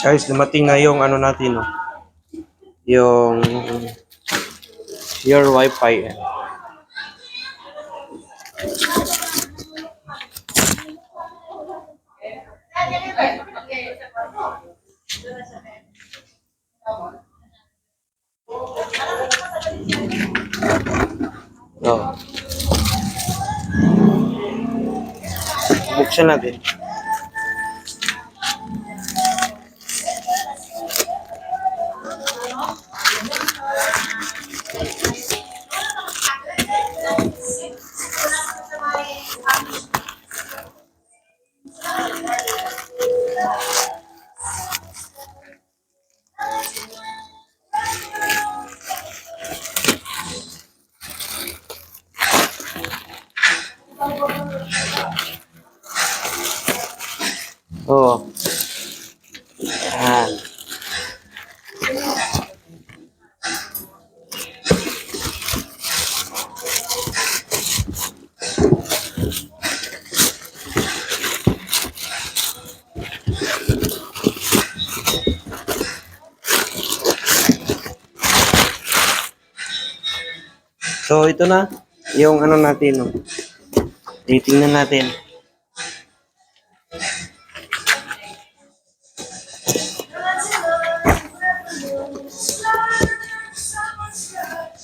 Guys, dumating na yung ano natin, no? Yung your wifi. Oh. Buksan natin. Oh. Yan. So, ito na yung ano natin, no? Titingnan natin.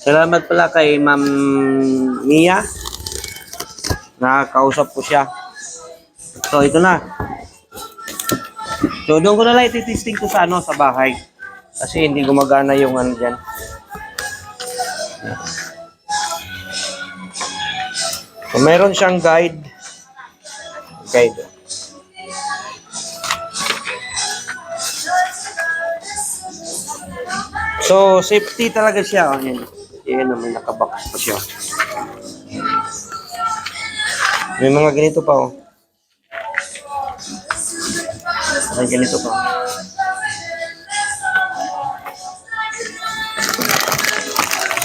Salamat pala kay Ma'am Mia. Nakakausap ko siya. So, ito na. So, doon ko na lang ititesting ko sa ano, sa bahay. Kasi hindi gumagana yung ano dyan. So, meron siyang guide. So, safety talaga siya. Oh, yan. Yan, may nakabox pa siya. May mga ganito pa, oh. May ganito pa.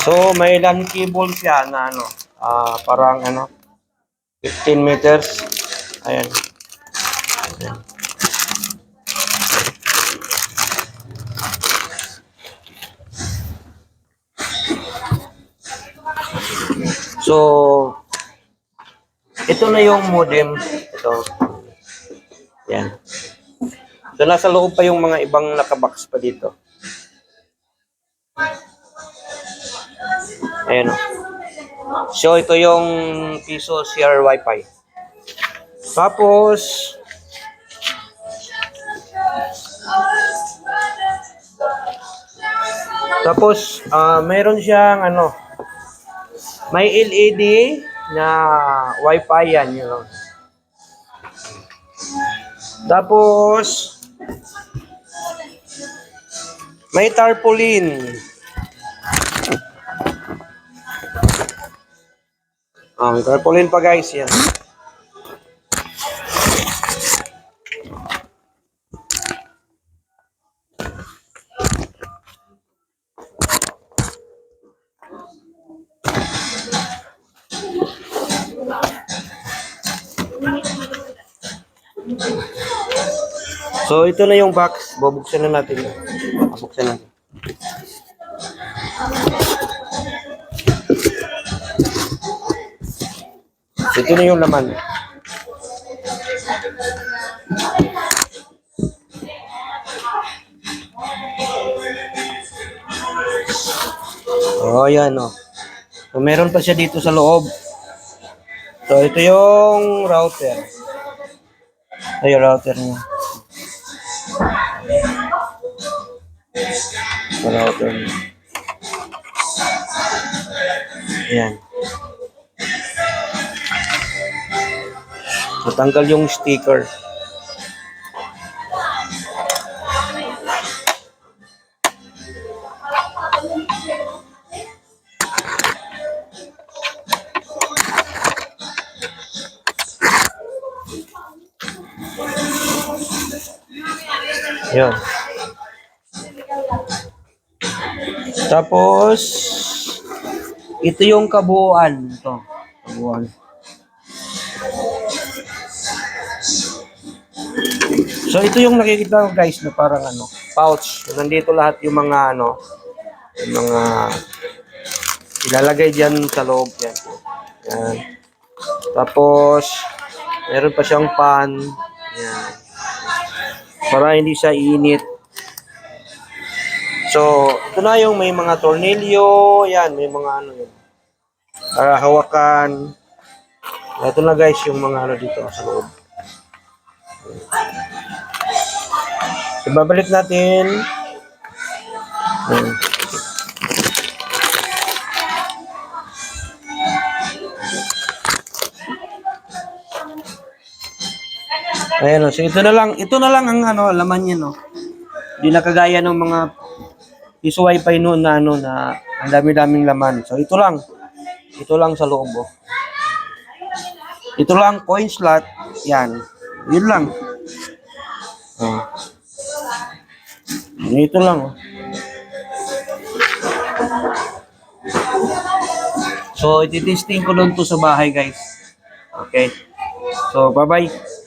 So, may LAN cable siya na ano, parang ano, 15 meters. Ayan. Ayan. So, ito na yung modem. Ito. Yan. So, nasa loob pa yung mga ibang nakabox pa dito. Ayan o. So, ito yung piso CR Wi-Fi. Tapos, mayroon siyang ano, may LED na Wi-Fi yan, yun. Tapos, may tarpaulin. May tarpaulin pa, guys, yan. So, ito na yung box. Bubuksan na natin. Bubuksan natin. Ito na yung laman. Oh, yan, oh. So, meron pa siya dito sa loob. So, ito yung router. Ito yung router niya. Ito router niya. Ayan. So, tanggal yung sticker. Ayan. Tapos, ito yung kabuuan. Ito, kabuuan. So ito yung nakikita ko guys na parang pouch. So, nandito lahat yung mga yung mga ilalagay diyan sa loob yan. Yan. Tapos meron pa siyang pan. Yan. Para hindi siya init. So, ito na yung may mga tornilyo, yan, may mga yan. Para hawakan. Ito na guys yung mga dito sa loob. So, babalik natin. Ayan. Ayan, so ito na lang ang laman niya, no. Hindi na kagaya ng mga piso wifi noon na na ang dami-daming laman. So ito lang sa loob. Oh. Ito lang coin slot, yan. Yun lang. Oh. Ito lang. Oh. So, iti-testing ko doon to sa bahay, guys. Okay. So, bye-bye.